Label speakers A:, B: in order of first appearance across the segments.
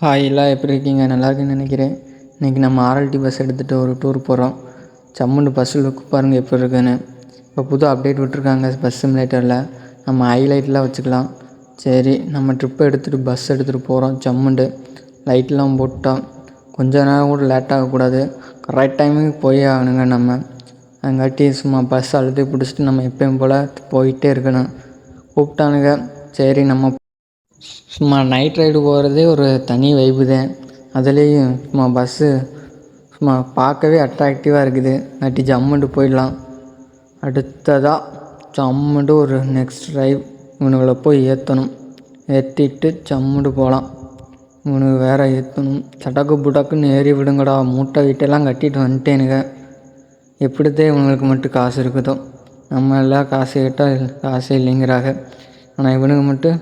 A: Hi எல்லாம் எப்படி இருக்கீங்க? நல்லா இருக்குன்னு நினைக்கிறேன். இன்றைக்கி நம்ம ஆர்எல்டி பஸ் எடுத்துகிட்டு ஒரு டூர் போகிறோம். சம்முன்னு பஸ்ஸு லுக் பாருங்கள் எப்படி இருக்குன்னு. இப்போ புது அப்டேட் விட்ருக்காங்க பஸ் சிமுலேட்டரில். நம்ம ஹைலைட்லாம் வச்சுக்கலாம். சரி, நம்ம ட்ரிப்பு எடுத்துகிட்டு பஸ் எடுத்துகிட்டு போகிறோம். சம்முண்டு லைட்லாம் போட்டோம். கொஞ்ச நேரம் கூட லேட் ஆகக்கூடாது. கரெக்ட் டைமுக்கு போய் ஆகணுங்க நம்ம. அங்காட்டி சும்மா பஸ் அழுத்தி பிடிச்சிட்டு நம்ம எப்பயும் போல் போயிட்டே இருக்கணும். கூப்பிட்டானுங்க. சரி, நம்ம சும்மா நைட் ரைடு போகிறதே ஒரு தனி வைப்பு தான். அதுலேயும் சும்மா பஸ்ஸு சும்மா பார்க்கவே அட்ராக்டிவாக இருக்குது. நட்டி ஜம்முன்ட்டு போயிடலாம். அடுத்ததாக ஜம்முன்ட்டு ஒரு நெக்ஸ்ட் ட்ரைவ் இவனுங்களை போய் ஏற்றணும். ஏற்றிட்டு ஜம்முன்ட்டு போகலாம். இவனுக்கு வேறு ஏற்றணும். சடக்கு புடக்குன்னு ஏறி விடுங்கடா. மூட்டை வீட்டெல்லாம் கட்டிட்டு வந்துட்டேனுங்க. எப்படித்தான் இவங்களுக்கு மட்டும் காசு இருக்குதோ. நம்ம எல்லாம் காசு கேட்டால் காசு இல்லைங்கிறாங்க. ஆனால் இவனுக்கு மட்டும்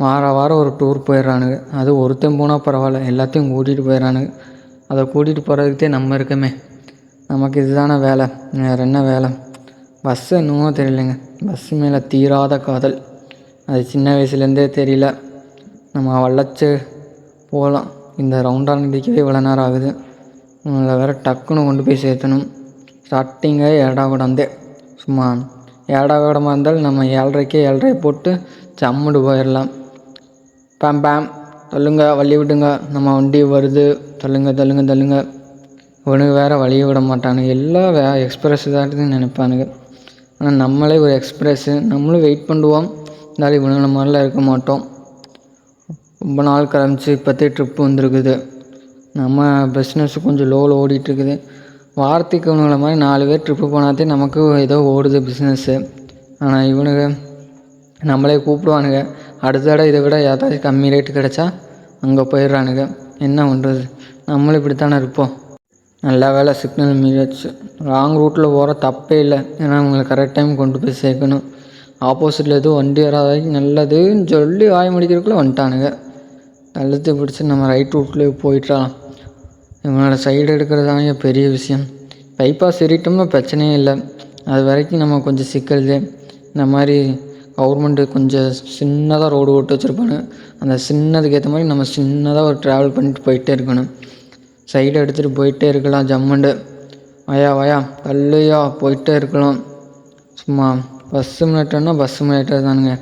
A: வாரம் ஒரு டூர் போயிடுறானுங்க. அது ஒருத்தன் போனால் பரவாயில்ல, எல்லாத்தையும் கூட்டிகிட்டு போயிடறானுங்க. அதை கூட்டிகிட்டு போகிறதுக்கே நம்ம இருக்கமே. நமக்கு இதுதானே வேலை, வேறு என்ன வேலை? பஸ்ஸு என்னமோ தெரியலைங்க. பஸ்ஸு மேலே தீராத காதல். அது சின்ன வயசுலேருந்தே தெரியல. நம்ம வளைச்சி போகலாம். இந்த ரவுண்டாக நடிக்கவே இவ்வளோ நேரம் ஆகுது. அதில் வேறு டக்குன்னு கொண்டு போய் சேர்த்தணும். ஸ்டார்டிங்கே ஏடாகூடாந்தே சும்மா ஏடாகூடமாக இருந்தாலும் நம்ம 7:30 போட்டு ஜம்முண்டு போயிடலாம். பேம் பேம் தள்ளுங்க, வழி விடுங்க, நம்ம வண்டி வருது, தள்ளுங்க. இவனுக்கு வேறு வழியை விட மாட்டானுங்க. எல்லாம் எக்ஸ்பிரஸ் தான் நினைப்பானுங்க. ஆனால் நம்மளே ஒரு எக்ஸ்பிரஸ்ஸு, நம்மளும் வெயிட் பண்ணுவோம். இருந்தாலும் இவனுங்களை மாதிரிலாம் இருக்க மாட்டோம். ரொம்ப நாள் கிளம்பிச்சு, இப்போத்தே ட்ரிப்பு வந்திருக்குது. நம்ம பிஸ்னஸ் கொஞ்சம் லோவில் ஓடிட்டுருக்குது. வாரத்துக்கு இவனுங்களை மாதிரி 4 பேர் ட்ரிப்பு போனாதே நமக்கு ஏதோ ஓடுது பிஸ்னஸ்ஸு. ஆனால் இவனுங்க நம்மளே கூப்பிடுவானுங்க. அடுத்த தடவை இதை விட ஏதாவது கம்மி ரேட்டு கிடச்சா அங்கே போயிடுறானுங்க. என்ன பண்ணுறது? நம்மளும் இப்படித்தானே இருப்போம். நல்ல வேலை சிக்னல் மீறியாச்சு. ராங் ரூட்டில் போகிற தப்பே இல்லை. ஏன்னா அவங்களை கரெக்ட் டைம் கொண்டு போய் சேர்க்கணும். ஆப்போசிட்டில் எதுவும் வண்டி வராத நல்லதுன்னு சொல்லி வாய் முடிக்கிறதுக்குள்ளே வந்துட்டானுங்க. அழுத்தி பிடிச்சி நம்ம ரைட் ரூட்லேயே போயிட்டாலாம். இவனோட சைடு எடுக்கிறதாங்க பெரிய விஷயம். பைபாஸ் ஏறிட்டோம்னா பிரச்சனையே இல்லை. அது வரைக்கும் நம்ம கொஞ்சம் சிக்கல்தே. இந்த மாதிரி கவர்மெண்ட்டு கொஞ்சம் சின்னதாக ரோடு ஓட்டு வச்சுருப்பாங்க. அந்த சின்னதுக்கு ஏற்ற மாதிரி நம்ம சின்னதாக ஒரு ட்ராவல் பண்ணிட்டு போயிட்டே இருக்கணும். சைடை எடுத்துகிட்டு போயிட்டே இருக்கலாம். ஜம்முண்டு வயா தள்ளையா போயிட்டே இருக்கலாம். சும்மா பஸ் சிமுலேட்டர் தானுங்க.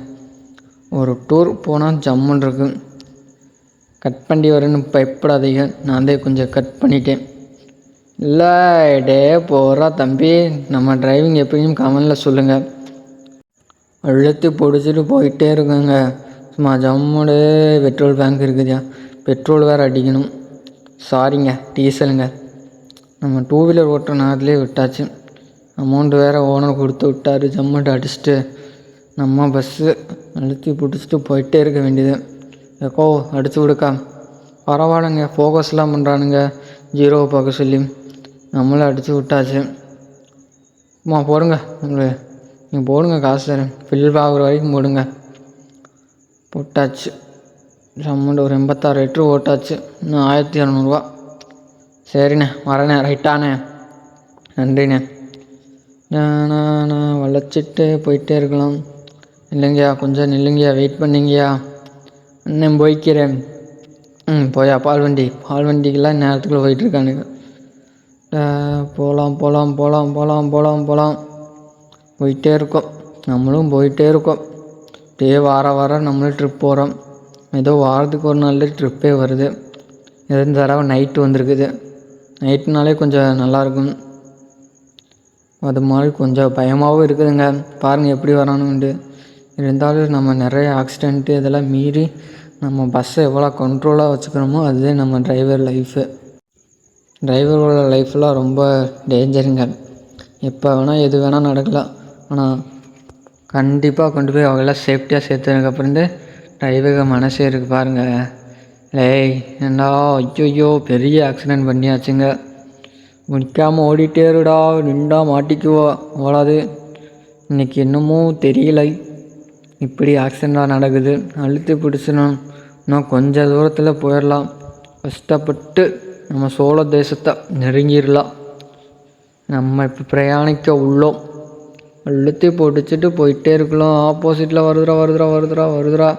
A: ஒரு டூர் போனால் ஜம்முன்னு இருக்கு. கட் பண்ணி வரேன்னு பயப்படாதீங்க. நான் தான் கொஞ்சம் கட் பண்ணிட்டேன். இல்லை டே போகிறா தம்பி. நம்ம டிரைவிங் எப்படியும் கமெண்டில் சொல்லுங்கள். அழுத்தி பிடிச்சிட்டு போயிட்டே இருக்குங்க. சும்மா ஜம்முடு. பெட்ரோல் பேங்க் இருக்குதுயா, பெட்ரோல் வேறு அடிக்கணும். சாரிங்க, டீசலுங்க. நம்ம 2 வீலர் ஓட்டுற நேரத்துலேயே விட்டாச்சு. அமௌண்ட்டு வேறு ஓனர் கொடுத்து விட்டார். ஜம்முன்ட்டு அடிச்சுட்டு நம்ம பஸ்ஸு அழுத்தி பிடிச்சிட்டு போயிட்டே இருக்க வேண்டியது. எக்கோ அடிச்சு விடுக்கா. பரவாயில்லைங்க, ஃபோக்கஸ்லாம் பண்ணுறானுங்க 0 பார்க்க சொல்லி. நம்மளும் அடித்து விட்டாச்சு. போடுங்க, உங்களுக்கு நீங்கள் போடுங்க, காசு தரேன். ஃபில் ஆகுற வரைக்கும் போடுங்க. போட்டாச்சு. அமௌண்ட் ஒரு 86 லிட்ரு ஓட்டாச்சு. இன்னும் 1200 சரிண்ணே, வரேண்ணே. ரைட்டாண்ணே, நன்றிண்ணே. நான் வளைச்சிட்டு போயிட்டே இருக்கலாம். இல்லைங்கய்யா, கொஞ்சம் நில்லுங்கய்யா, வெயிட் பண்ணிங்கய்யா. அண்ணன் போய்க்கிறேன். போயா பால் வண்டிக்கெல்லாம் நேரத்துக்குள்ளே போயிட்டுருக்கானுங்க. போகலாம் போயிட்டே இருக்கோம். நம்மளும் போயிட்டே இருக்கோம். வாரம் நம்மளும் ட்ரிப் போகிறோம். ஏதோ வாரத்துக்கு ஒரு நாள் ட்ரிப்பே வருது. இந்த தடவை நைட்டு வந்திருக்குது. நைட்டுனாலே கொஞ்சம் நல்லாயிருக்கும். அது மாதிரி கொஞ்சம் பயமாகவும் இருக்குதுங்க. பாருங்கள் எப்படி வரானுன்ட்டு. இருந்தாலும் நம்ம நிறைய ஆக்சிடெண்ட்டு இதெல்லாம் மீறி நம்ம பஸ்ஸை எவ்வளோ கண்ட்ரோலாக வச்சுக்கிறோமோ அதுவே நம்ம டிரைவர் லைஃபு. டிரைவரோட லைஃப்லாம் ரொம்ப டேஞ்சருங்க. எப்போ வேணால் எது வேணால் நடக்கலாம். ஆனால் கண்டிப்பாக கொண்டு போய் அவங்களாம் சேஃப்டியாக சேர்த்ததுக்கப்புறந்து டிரைவருக்கு மனசே இருக்குது பாருங்கள். ஏண்டா ஐயோ பெரிய ஆக்சிடெண்ட் பண்ணியாச்சுங்க. முடிக்காமல் ஓடிட்டே இருடா, நின்றா மாட்டிக்குவோ ஓடாது. இன்றைக்கி என்னமோ தெரியலை, இப்படி ஆக்சிடெண்ட்டாக நடக்குது. அழுத்தி பிடிச்சிடும். இன்னும் கொஞ்சம் தூரத்தில் போயிடலாம். கஷ்டப்பட்டு நம்ம சோழ தேசத்தை நெருங்கிடலாம். நம்ம இப்போ பிரயாணிக்க உள்ளோம். அழுத்தி பிடிச்சிட்டு போயிட்டே இருக்கலாம். ஆப்போசிட்டில் வருதுரா.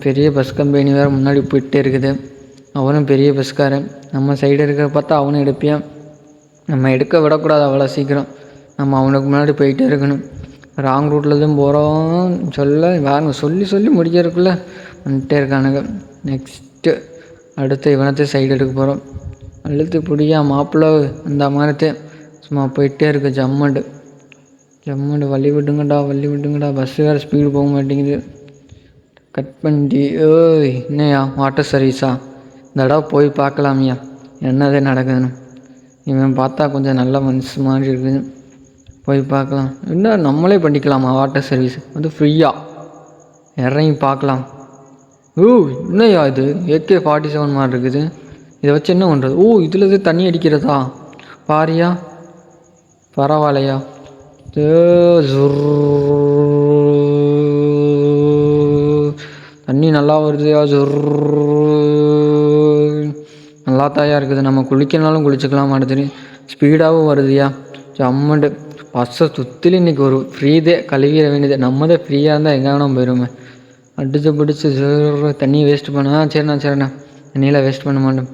A: பெரிய பஸ் கம்பெனி வேறு முன்னாடி போயிட்டே இருக்குது. அவனும் பெரிய பஸ்காரன். நம்ம சைடு இருக்கிற பார்த்தா அவனும் எடுப்பியான். நம்ம எடுக்க விடக்கூடாது அவ்வளோ சீக்கிரம். நம்ம அவனுக்கு முன்னாடி போயிட்டே இருக்கணும். ராங் ரூட்டில் தான் போகிறோம் வேறு சொல்லி சொல்லி முடிக்கிறதுக்குள்ளே வந்துட்டே இருக்கானுங்க. நெக்ஸ்ட்டு அடுத்து இவனத்தை சைடு எடுக்க போகிறோம். அழுத்து பிடியா மாப்பிள்ளை அந்த மாதிரித்தே சும்மா போயிட்டே இருக்கு. ஜம்மண்டு வழி விட்டுங்கடா. பஸ்ஸு வேறு ஸ்பீடு போக மாட்டேங்குது. கட் பண்ணி ஓய் என்னையா வாட்டர் சர்வீஸா? இந்த தடவை போய் பார்க்கலாமியா என்னதே நடக்குதுன்னு. இவன் பார்த்தா கொஞ்சம் நல்ல மனசு மாதிரி இருக்குது. போய் பார்க்கலாம். இன்னும் நம்மளே பண்ணிக்கலாமா வாட்டர் சர்வீஸ் வந்து ஃப்ரீயாக இறங்கி பார்க்கலாம். என்னையா இது AK-47 மாதிரி இருக்குது. இதை வச்சு என்ன பண்ணுறது? இதில் தண்ணி அடிக்கிறதா பாரியா? பரவாயில்லையா? தண்ணி நல்லா வருதுயா. நல்லா தாயா இருக்குது. நம்ம குளிக்கனாலும் குளிச்சுக்கலாம். அடுத்து ஸ்பீடாகவும் வருதுயா. ஜம்மண்டு பஸ்ஸை சுற்றிலும் இன்றைக்கி ஒரு ஃப்ரீதே கழுவிட வேண்டியது. நம்ம தான் ஃப்ரீயாக இருந்தால் எங்கே வேணால் போயிடுமே. அடித்து பிடிச்சி தண்ணியை வேஸ்ட் பண்ண சரிண்ணா தண்ணியெலாம் வேஸ்ட் பண்ண மாட்டேன்.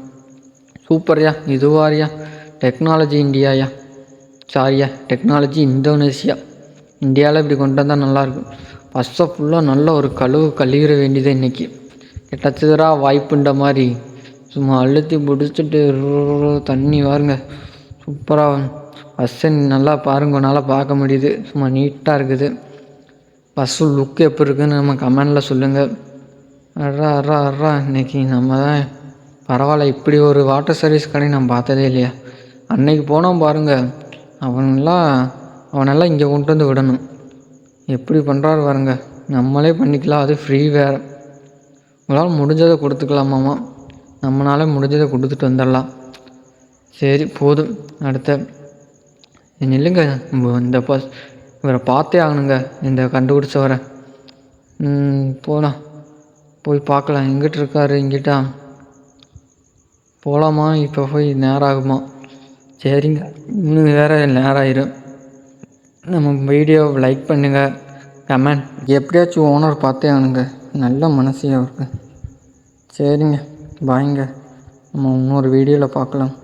A: சூப்பர்யா. இதுவாரியா டெக்னாலஜி இந்தியாயா சாரியா டெக்னாலஜி இந்தோனேஷியா. இந்தியாவில் இப்படி கொண்டு வந்தால் நல்லாயிருக்கும். பஸ்ஸை ஃபுல்லாக நல்ல ஒரு கழுவிட வேண்டியது இன்றைக்கி. கிடச்சதுரா வாய்ப்புன்ற மாதிரி சும்மா அழுத்தி பிடிச்சிட்டு தண்ணி வாருங்க. சூப்பராக பஸ்ஸை நல்லா பாருங்க. உன்னால் பார்க்க முடியுது. சும்மா நீட்டாக இருக்குது. பஸ்ஸு லுக்கு எப்படி இருக்குதுன்னு நம்ம கமெண்டில் சொல்லுங்கள். அட்ரா இன்றைக்கி நம்ம தான் பரவாயில்ல. இப்படி ஒரு வாட்டர் சர்வீஸ் கடை நான் பார்த்ததே இல்லையா. அன்னைக்கு போனோம் பாருங்கள். அவனெல்லாம் இங்கே கொண்டு வந்து விடணும். எப்படி பண்ணுறாரு பாருங்க. நம்மளே பண்ணிக்கலாம். அது ஃப்ரீ வேறு. உங்களால் முடிஞ்சதை கொடுத்துக்கலாமாம்மா. நம்மளால் முடிஞ்சதை கொடுத்துட்டு வந்துடலாம். சரி போதும். அடுத்த நில்லுங்க. இந்த இவரை பார்த்தே ஆகணுங்க. இந்த கண்டுபிடிச்சவரை போய் பார்க்கலாம். எங்கிட்ட இருக்காரு? இங்கிட்டா போகலாமா? இப்போ போய் நேரம் ஆகுமா? சரிங்க, இன்னும் வேறு நேரம் ஆயிரும். நம்ம வீடியோவை லைக் பண்ணுங்கள், கமெண்ட். எப்படியாச்சும் ஓனர் பார்த்தே ஆனுங்க. நல்ல மனசையாக இருக்கு. சரிங்க, பாய்ங்க. நம்ம இன்னொரு வீடியோவில் பார்க்கலாம்.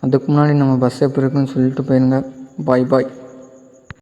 A: அதுக்கு முன்னாடி நம்ம பஸ் எப்படி இருக்குன்னு சொல்லிட்டு போயிருங்க. பாய்.